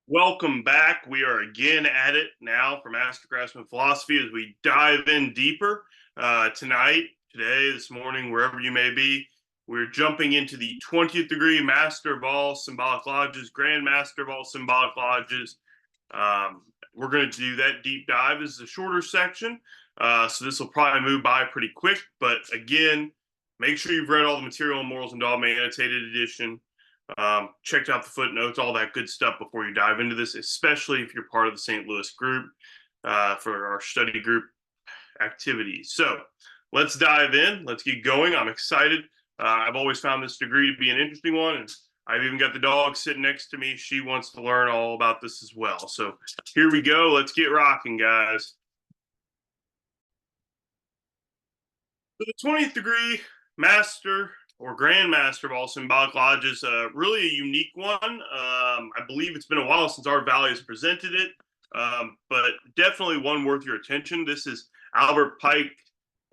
Welcome back. We are again at it now for Master Craftsman Philosophy as we dive in deeper tonight, today, this morning, wherever you may be. We're jumping into the 20th degree Master of all Symbolic Lodges, Grand Master of all Symbolic Lodges. We're going to do that deep dive. This is a shorter section, so this will probably move by pretty quick. But again, make sure you've read all the material in Morals and Dogma Annotated Edition. Checked out the footnotes, all that good stuff before you dive into this, especially if you're part of the St. Louis group for our study group activities. So let's dive in. Let's get going. I'm excited. I've always found this degree to be an interesting one, and I've even got the dog sitting next to me. She wants to learn all about this as well. So here we go. Let's get rocking, guys. So the 20th degree Master or Grand Master of all Symbolic Lodges, really a unique one. I believe it's been a while since our Valley has presented it, but definitely one worth your attention. This is Albert Pike,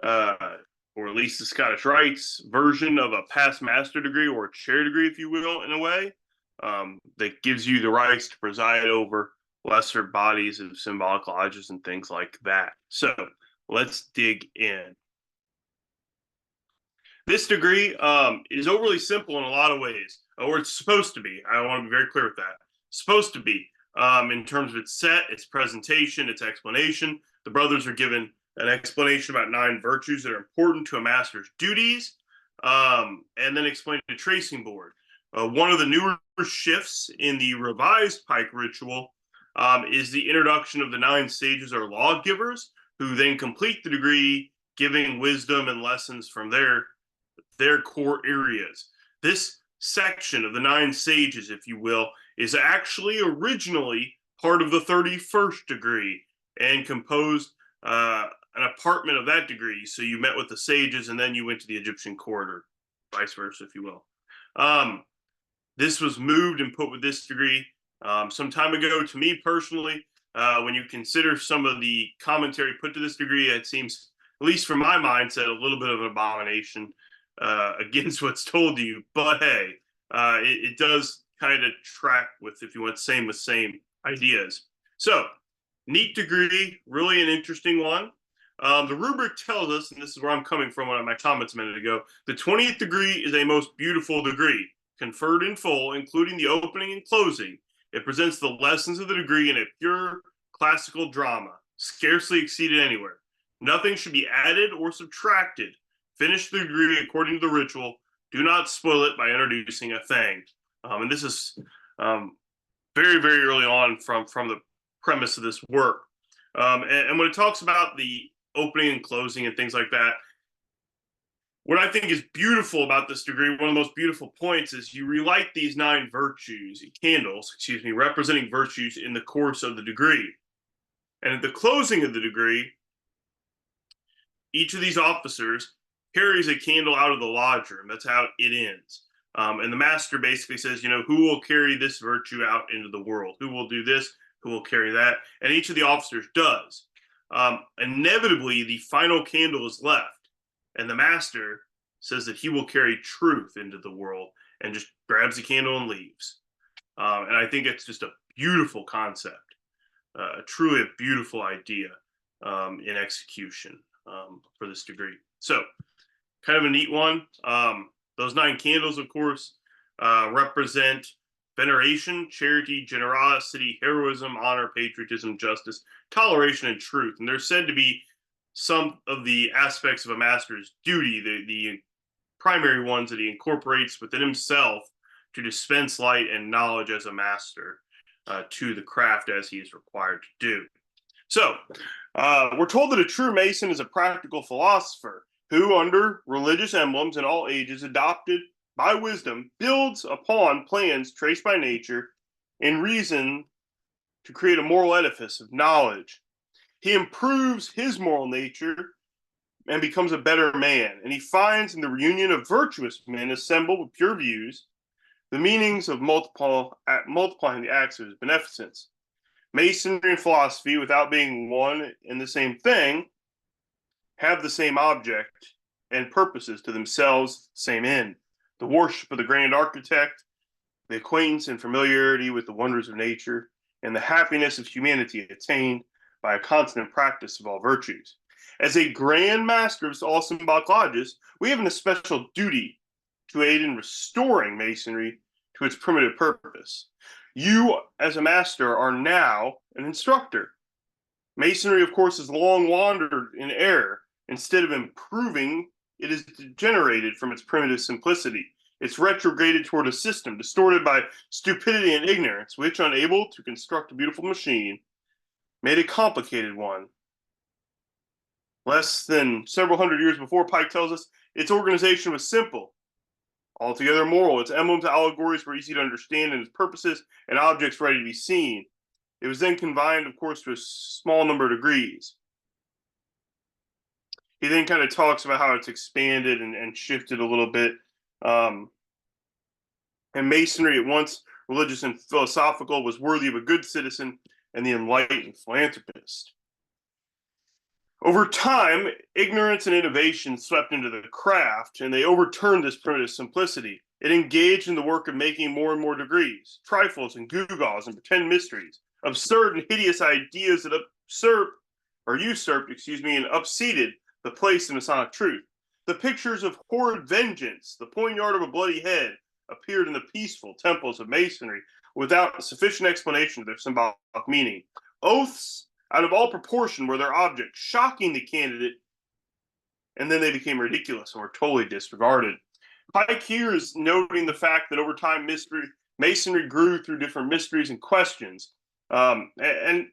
or at least the Scottish Rites version of a past master degree or a chair degree, if you will, in a way, that gives you the rights to preside over lesser bodies of symbolic lodges and things like that. So let's dig in. This degree is overly simple in a lot of ways, or it's supposed to be. I want to be very clear with that. It's supposed to be in terms of its set, its presentation, its explanation. The brothers are given an explanation about 9 virtues that are important to a master's duties, and then explained a tracing board. One of the newer shifts in the revised Pike ritual is the introduction of the 9 sages or lawgivers, who then complete the degree, giving wisdom and lessons from their core areas. This section of the 9 sages, if you will, is actually originally part of the 31st degree and composed an apartment of that degree. So you met with the sages and then you went to the Egyptian court, or vice versa, if you will. This was moved and put with this degree some time ago. To me personally, when you consider some of the commentary put to this degree, it seems, at least from my mindset, a little bit of an abomination against what's told to you. But hey, it does kind of track with, if you want, same with same ideas. So, neat degree, really an interesting one. The rubric tells us, and this is where I'm coming from on my comments a minute ago, the 20th degree is a most beautiful degree, conferred in full, including the opening and closing. It presents the lessons of the degree in a pure classical drama, scarcely exceeded anywhere. Nothing should be added or subtracted. Finish the degree according to the ritual. Do not spoil it by introducing a thing. And this is very, very early on from the premise of this work. And when it talks about the opening and closing and things like that, what I think is beautiful about this degree, one of the most beautiful points, is you relight these 9 virtues, candles, excuse me, representing virtues in the course of the degree. And at the closing of the degree, each of these officers carries a candle out of the lodge room. That's how it ends. And the master basically says, who will carry this virtue out into the world? Who will do this? Who will carry that? And each of the officers does. Inevitably, the final candle is left, and the master says that he will carry truth into the world and just grabs the candle and leaves. And I think it's just a beautiful concept, truly a beautiful idea in execution for this degree. So, kind of a neat one. Those 9 candles, of course, represent veneration, charity, generosity, heroism, honor, patriotism, justice, toleration, and truth. And they're said to be some of the aspects of a master's duty, the primary ones that he incorporates within himself to dispense light and knowledge as a master to the craft as he is required to do. So, we're told that a true Mason is a practical philosopher who, under religious emblems in all ages, adopted by wisdom, builds upon plans traced by nature and reason to create a moral edifice of knowledge. He improves his moral nature and becomes a better man, and he finds in the reunion of virtuous men assembled with pure views the meanings of multiplying the acts of his beneficence. Masonry and philosophy, without being one and the same thing, have the same object and purposes to themselves, same end. The worship of the grand architect, the acquaintance and familiarity with the wonders of nature, and the happiness of humanity attained by a constant practice of all virtues. As a grand master of all symbolic lodges, we have an especial duty to aid in restoring Masonry to its primitive purpose. You, as a master, are now an instructor. Masonry, of course, has long wandered in error. Instead of improving, it is degenerated from its primitive simplicity. It's retrograded toward a system distorted by stupidity and ignorance, which, unable to construct a beautiful machine, made a complicated one. Less than several hundred years before, Pike tells us its organization was simple, altogether moral. Its emblems and allegories were easy to understand, and its purposes and objects ready to be seen. It was then confined, of course, to a small number of degrees. He then kind of talks about how it's expanded and shifted a little bit. And Masonry, at once religious and philosophical, was worthy of a good citizen and the enlightened philanthropist. Over time, ignorance and innovation swept into the craft, and they overturned this primitive simplicity. It engaged in the work of making more and more degrees, trifles and gewgaws and pretend mysteries, absurd and hideous ideas that usurped, and upseated the place of Masonic truth. The pictures of horrid vengeance, the poignard of a bloody head, appeared in the peaceful temples of Masonry without sufficient explanation of their symbolic meaning. Oaths out of all proportion were their object, shocking the candidate, and then they became ridiculous and were totally disregarded. Pike here is noting the fact that over time, Masonry grew through different mysteries and questions. And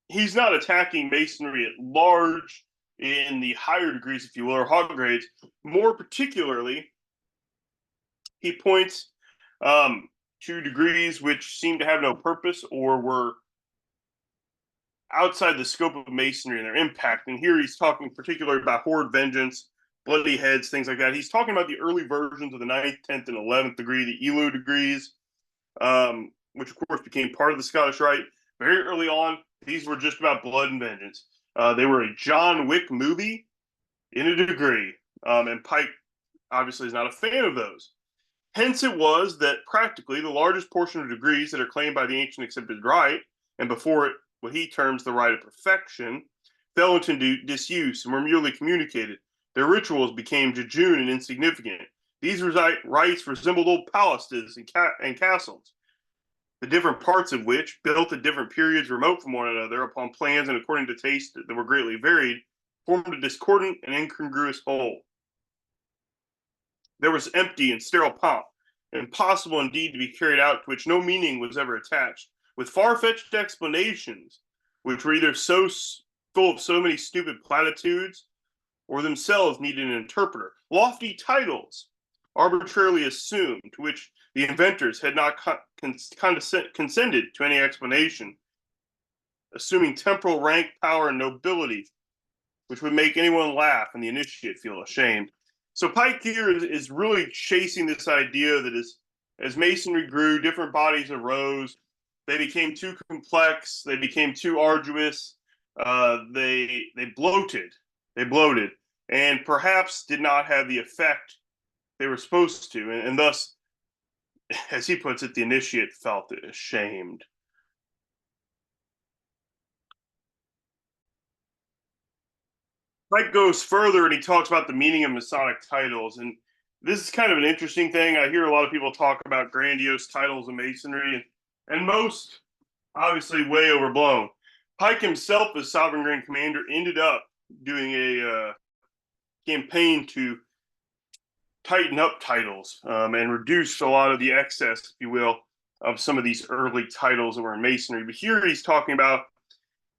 he's not attacking Masonry at large in the higher degrees, if you will, or hog grades. More particularly, he points to degrees which seem to have no purpose or were outside the scope of Masonry and their impact. And here he's talking particularly about horrid vengeance, bloody heads, things like that. He's talking about the early versions of the 9th, 10th, and 11th degree, the Elo degrees, which of course became part of the Scottish Rite. Very early on, these were just about blood and vengeance. They were a John Wick movie in a degree, and Pike obviously is not a fan of those. Hence it was that practically the largest portion of degrees that are claimed by the ancient accepted rite, and before it what he terms the rite of perfection, fell into disuse and were merely communicated. Their rituals became jejune and insignificant. These rites resembled old palaces and castles, the different parts of which, built at different periods remote from one another upon plans and according to taste that were greatly varied, formed a discordant and incongruous whole. There was empty and sterile pomp, impossible indeed to be carried out, to which no meaning was ever attached, with far-fetched explanations, which were either so full of so many stupid platitudes, or themselves needed an interpreter. Lofty titles, arbitrarily assumed, to which the inventors had not consented to any explanation, assuming temporal rank, power, and nobility, which would make anyone laugh and the initiate feel ashamed. So Pike here is really chasing this idea that as Masonry grew, different bodies arose. They became too complex. They became too arduous. They bloated. They bloated, and perhaps did not have the effect they were supposed to, and thus, as he puts it, the initiate felt ashamed. Pike goes further and he talks about the meaning of Masonic titles. And this is kind of an interesting thing. I hear a lot of people talk about grandiose titles in Masonry, and most, obviously, way overblown. Pike himself, as Sovereign Grand Commander, ended up doing a campaign to tighten up titles and reduce a lot of the excess, if you will, of some of these early titles that were in Masonry. But here he's talking about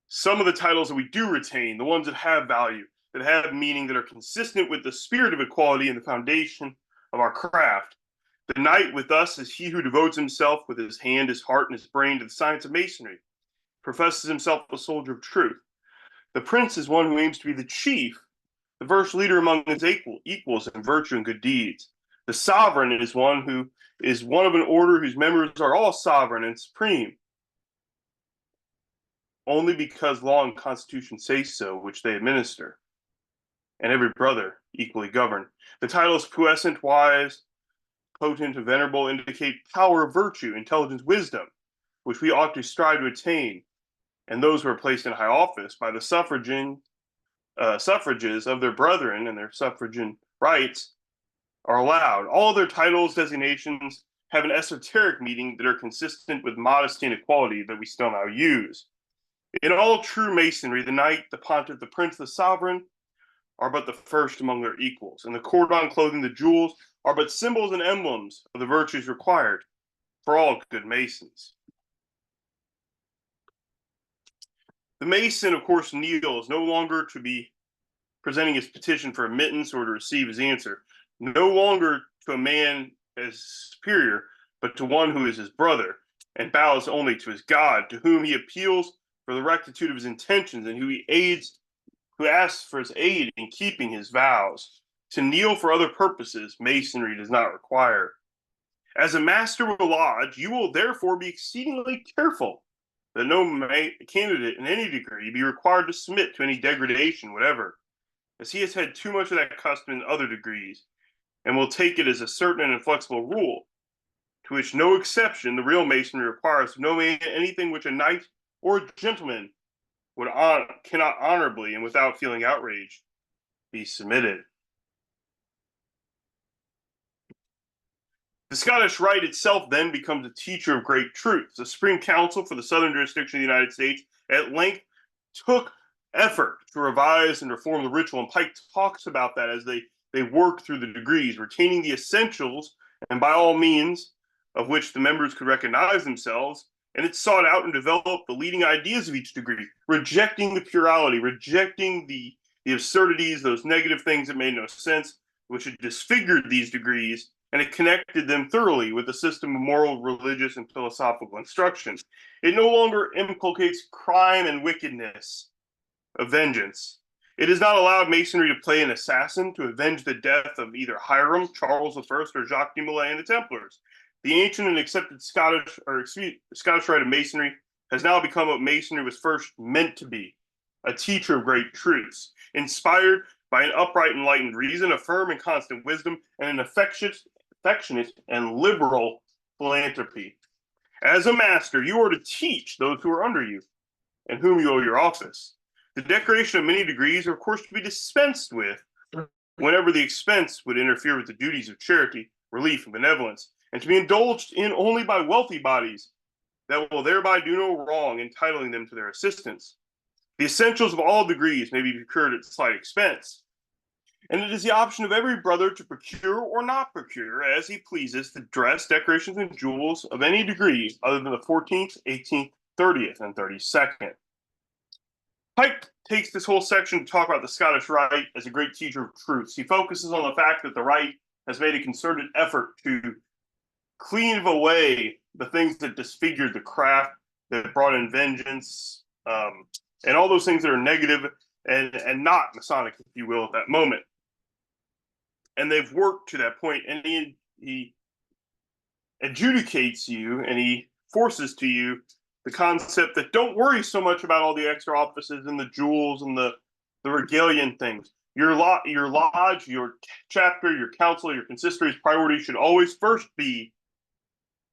some of the titles that we do retain, the ones that have value, that have meaning, that are consistent with the spirit of equality and the foundation of our craft. The knight with us is he who devotes himself with his hand, his heart, and his brain to the science of Masonry, professes himself a soldier of truth. The prince is one who aims to be the chief, the first leader among his equals in virtue and good deeds. The sovereign is one who is one of an order whose members are all sovereign and supreme, only because law and constitution say so, which they administer, and every brother equally governed. The titles puissant, wise, potent, and venerable indicate power, virtue, intelligence, wisdom. which we ought to strive to attain, and those who are placed in high office by the suffrages of their brethren and their suffragan rights are allowed. All their titles, designations have an esoteric meaning that are consistent with modesty and equality that we still now use. In all true masonry, the knight, the pontiff, the prince, the sovereign are but the first among their equals, and the cordon, clothing, the jewels are but symbols and emblems of the virtues required for all good masons. The mason, of course, kneels no longer to be presenting his petition for admittance or to receive his answer, no longer to a man as superior, but to one who is his brother, and bows only to his God, to whom he appeals for the rectitude of his intentions, and who asks for his aid in keeping his vows. To kneel for other purposes, masonry does not require. As a master of a lodge, you will therefore be exceedingly careful that no candidate in any degree be required to submit to any degradation whatever, as he has had too much of that custom in other degrees, and will take it as a certain and inflexible rule, to which no exception the real masonry requires no man anything which a knight or a gentleman cannot honorably and without feeling outraged be submitted. The Scottish Rite itself then becomes a teacher of great truths. The Supreme Council for the Southern jurisdiction of the United States at length took effort to revise and reform the ritual, and Pike talks about that as they work through the degrees, retaining the essentials, and by all means of which the members could recognize themselves, and it sought out and developed the leading ideas of each degree, rejecting the plurality, rejecting the absurdities, those negative things that made no sense, which had disfigured these degrees, and it connected them thoroughly with a system of moral, religious, and philosophical instruction. It no longer inculcates crime and wickedness of vengeance. It has not allowed masonry to play an assassin to avenge the death of either Hiram, Charles I, or Jacques de Molay and the Templars. The ancient and accepted Scottish Rite of Masonry has now become what masonry was first meant to be, a teacher of great truths, inspired by an upright, enlightened reason, a firm and constant wisdom, and an affectionate and liberal philanthropy. As a master, you are to teach those who are under you and whom you owe your office. The decoration of many degrees are, of course, to be dispensed with whenever the expense would interfere with the duties of charity, relief, and benevolence, and to be indulged in only by wealthy bodies that will thereby do no wrong, entitling them to their assistance. The essentials of all degrees may be procured at slight expense, and it is the option of every brother to procure or not procure, as he pleases, the dress, decorations, and jewels of any degree other than the 14th, 18th, 30th, and 32nd. Pike takes this whole section to talk about the Scottish Rite as a great teacher of truths. He focuses on the fact that the Rite has made a concerted effort to clean away the things that disfigured the craft, that brought in vengeance, and all those things that are negative and not Masonic, if you will, at that moment. And they've worked to that point, and he adjudicates you, and he forces to you the concept that don't worry so much about all the extra offices and the jewels and the regalia and things. Your lodge, your chapter, your council, your consistory's priority should always first be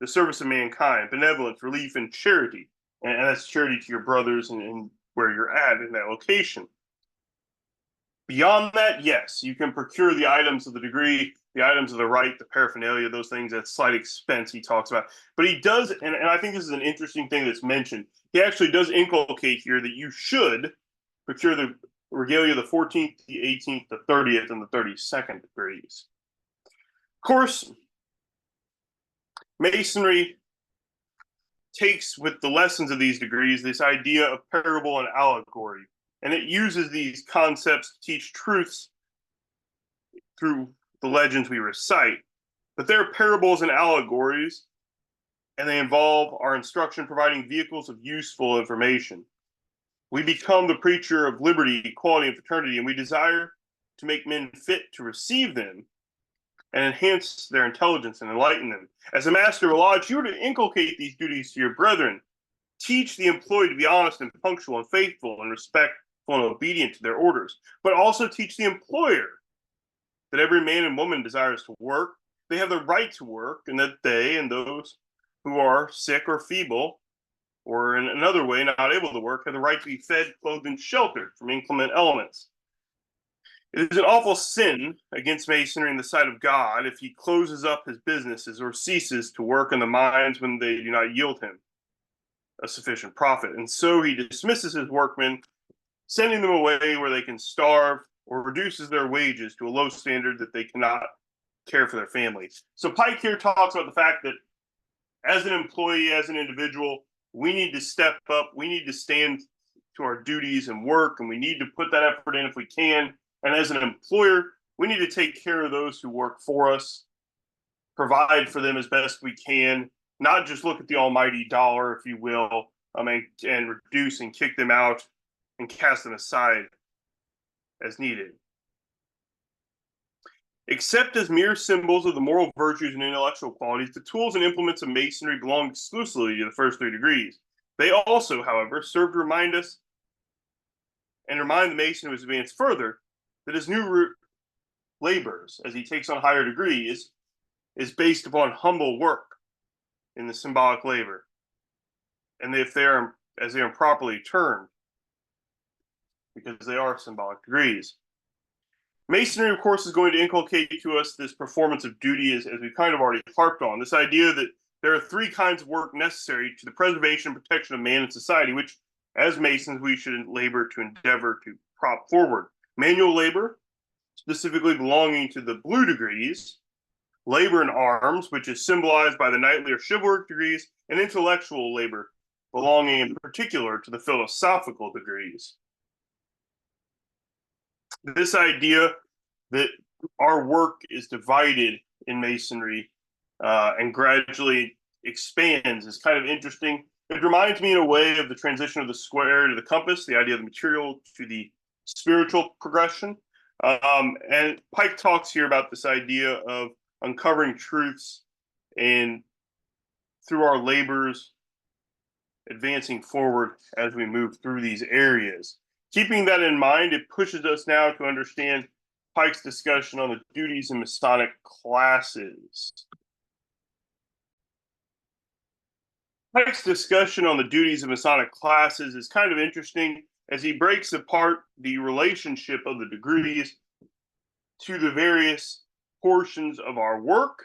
the service of mankind, benevolence, relief, and charity. And that's charity to your brothers and where you're at in that location. Beyond that, yes, you can procure the items of the degree, the items of the rite, the paraphernalia, those things at slight expense he talks about. But he does, and I think this is an interesting thing that's mentioned, he actually does inculcate here that you should procure the regalia of the 14th, the 18th, the 30th, and the 32nd degrees. Of course, Masonry takes with the lessons of these degrees this idea of parable and allegory, and it uses these concepts to teach truths through the legends we recite. But they're parables and allegories, and they involve our instruction providing vehicles of useful information. We become the preacher of liberty, equality, and fraternity, and we desire to make men fit to receive them and enhance their intelligence and enlighten them. As a master of a lodge, you are to inculcate these duties to your brethren. Teach the employee to be honest and punctual and faithful and respectful and obedient to their orders, but also teach the employer that every man and woman desires to work, they have the right to work, and that they and those who are sick or feeble or in another way, not able to work, have the right to be fed, clothed, and sheltered from inclement elements. It is an awful sin against masonry in the sight of God if he closes up his businesses or ceases to work in the mines when they do not yield him a sufficient profit. And so he dismisses his workmen, sending them away where they can starve, or reduces their wages to a low standard that they cannot care for their families. So Pike here talks about the fact that as an employee, as an individual, we need to step up, we need to stand to our duties and work, and we need to put that effort in if we can. And as an employer, we need to take care of those who work for us, provide for them as best we can, not just look at the almighty dollar, if you will, and reduce and kick them out and cast them aside as needed. Except as mere symbols of the moral virtues and intellectual qualities, the tools and implements of masonry belong exclusively to the first 3 degrees. They also, however, serve to remind us and remind the mason who has advanced further that his new labors, as he takes on higher degrees, is based upon humble work in the symbolic labor. And if they are, as they are properly termed, because they are symbolic degrees. Masonry, of course, is going to inculcate to us this performance of duty, as we've kind of already harped on, this idea that there are 3 kinds of work necessary to the preservation and protection of man and society, which, as Masons, we should labor to endeavor to prop forward. Manual labor, specifically belonging to the blue degrees, labor in arms, which is symbolized by the knightly or chivalric degrees, and intellectual labor, belonging in particular to the philosophical degrees. This idea that our work is divided in Masonry and gradually expands is kind of interesting. It reminds me in a way of the transition of the square to the compass, the idea of the material to the spiritual progression. And Pike talks here about this idea of uncovering truths and through our labors, advancing forward as we move through these areas. Keeping that in mind, it pushes us now to understand Pike's discussion on the duties and Masonic classes. Pike's discussion on the duties of Masonic classes is kind of interesting as he breaks apart the relationship of the degrees to the various portions of our work,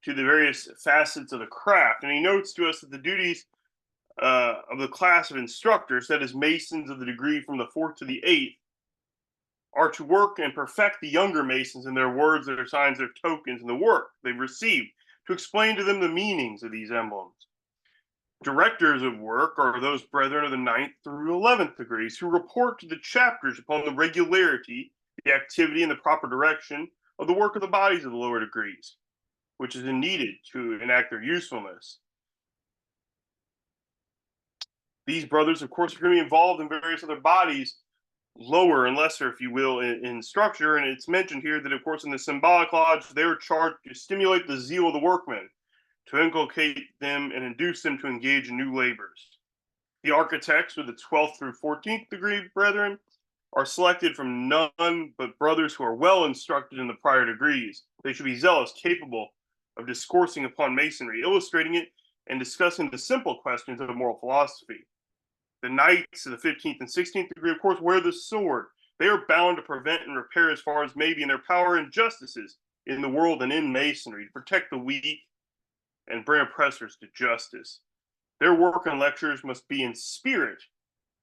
to the various facets of the craft. And he notes to us that the duties of the class of instructors, that is, Masons of the degree from the 4th to the 8th, are to work and perfect the younger Masons in their words, their signs, their tokens, and the work they've received, to explain to them the meanings of these emblems. Directors of work are those brethren of the 9th through 11th degrees who report to the chapters upon the regularity, the activity, and the proper direction of the work of the bodies of the lower degrees, which is needed to enact their usefulness. These brothers, of course, are going to be involved in various other bodies, lower and lesser, if you will, in structure. And it's mentioned here that, of course, in the Symbolic Lodge, they're charged to stimulate the zeal of the workmen, to inculcate them and induce them to engage in new labors. The architects, with the 12th through 14th degree brethren, are selected from none but brothers who are well instructed in the prior degrees. They should be zealous, capable of discoursing upon masonry, illustrating it, and discussing the simple questions of moral philosophy. The knights of the 15th and 16th degree, of course, wear the sword. They are bound to prevent and repair as far as may be in their power injustices in the world and in masonry, to protect the weak and bring oppressors to justice. Their work and lectures must be in spirit,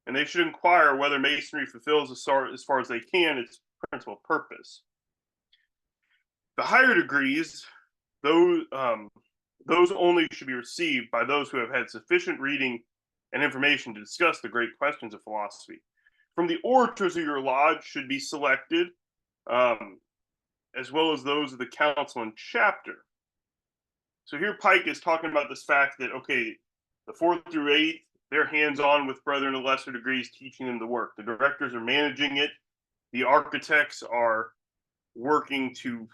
and they should inquire whether masonry fulfills, as far as they can, its principal purpose. The higher degrees, those only should be received by those who have had sufficient reading and information to discuss the great questions of philosophy. From the orators of your lodge should be selected, as well as those of the council and chapter. So here Pike is talking about this fact that, okay, the 4th through 8th, they're hands-on with brethren of lesser degrees, teaching them the work. The directors are managing it. The architects are working to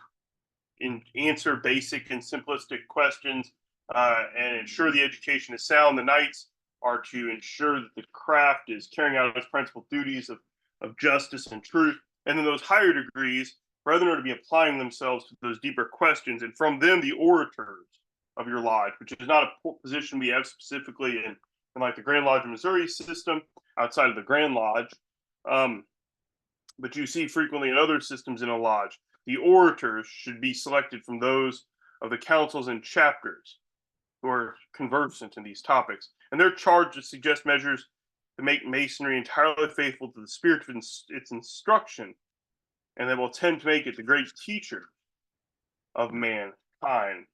answer basic and simplistic questions and ensure the education is sound. The knights are to ensure that the craft is carrying out its principal duties of justice and truth. And then those higher degrees, brethren are to be applying themselves to those deeper questions. And from them, the orators of your lodge, which is not a position we have specifically in like the Grand Lodge of Missouri system outside of the Grand Lodge. But you see frequently in other systems in a lodge, the orators should be selected from those of the councils and chapters who are conversant in these topics. And they're charged to suggest measures to make Masonry entirely faithful to the spirit of its instruction, and that will tend to make it the great teacher of mankind.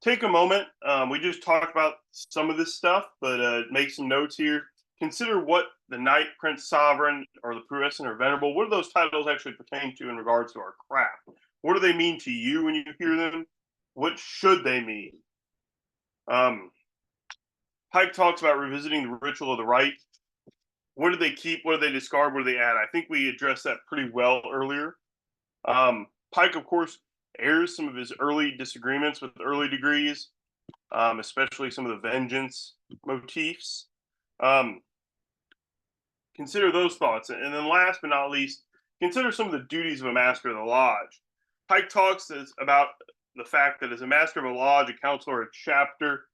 Take a moment. We just talked about some of this stuff, but make some notes here. Consider what the Knight, Prince, Sovereign, or the Puissant or Venerable, what do those titles actually pertain to in regards to our craft? What do they mean to you when you hear them? What should they mean? Pike talks about revisiting the ritual of the rite. What do they keep? What do they discard? What do they add? I think we addressed that pretty well earlier. Pike, of course, airs some of his early disagreements with early degrees, especially some of the vengeance motifs. Consider those thoughts. And then last but not least, consider some of the duties of a master of the lodge. Pike talks about the fact that as a master of a lodge, a council, or a chapter,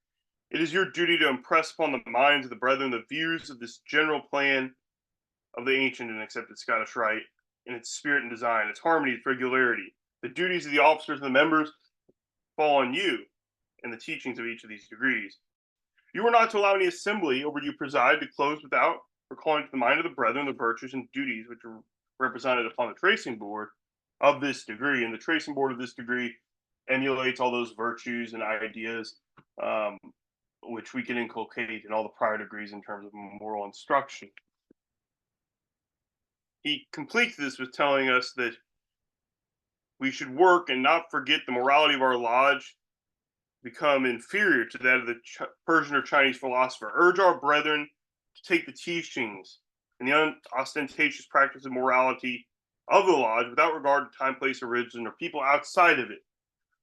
it is your duty to impress upon the minds of the brethren the views of this general plan of the ancient and accepted Scottish rite in its spirit and design, its harmony, its regularity. The duties of the officers and the members fall on you and the teachings of each of these degrees. You are not to allow any assembly over you preside to close without recalling to the mind of the brethren the virtues and duties which are represented upon the tracing board of this degree. And the tracing board of this degree emulates all those virtues and ideas which we can inculcate in all the prior degrees in terms of moral instruction. He completes this with telling us that we should work and not forget the morality of our lodge become inferior to that of the Persian or Chinese philosopher. Urge our brethren to take the teachings and the unostentatious practice of morality of the lodge without regard to time, place, or religion, or people outside of it.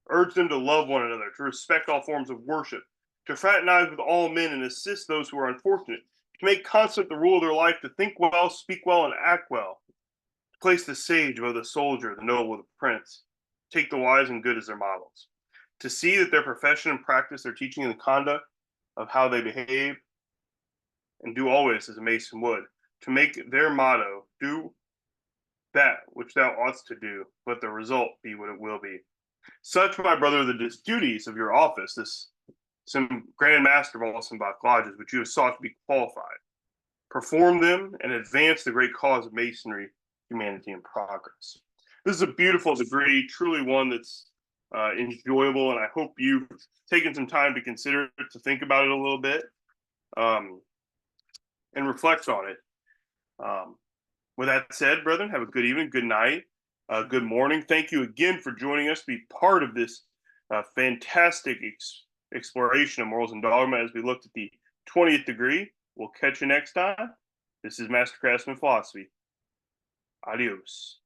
Urge them to love one another, to respect all forms of worship, to fraternize with all men and assist those who are unfortunate, to make constant the rule of their life, to think well, speak well, and act well, to place the sage above the soldier, the noble, the prince, take the wise and good as their models, to see that their profession and practice, their teaching and the conduct of how they behave, and do always as a mason would, to make their motto, do that which thou oughtst to do, let the result be what it will be. Such, my brother, the duties of your office, this Grand Master of all Symbolic lodges, which you have sought to be qualified. Perform them and advance the great cause of Masonry, humanity, and progress. This is a beautiful degree, truly one that's enjoyable, and I hope you've taken some time to consider it, to think about it a little bit, and reflect on it. With that said, brethren, have a good evening, good night, good morning. Thank you again for joining us to be part of this fantastic exploration of morals and dogma as we looked at the 20th degree. We'll catch you next time. This is Master Craftsman Philosophy. Adios.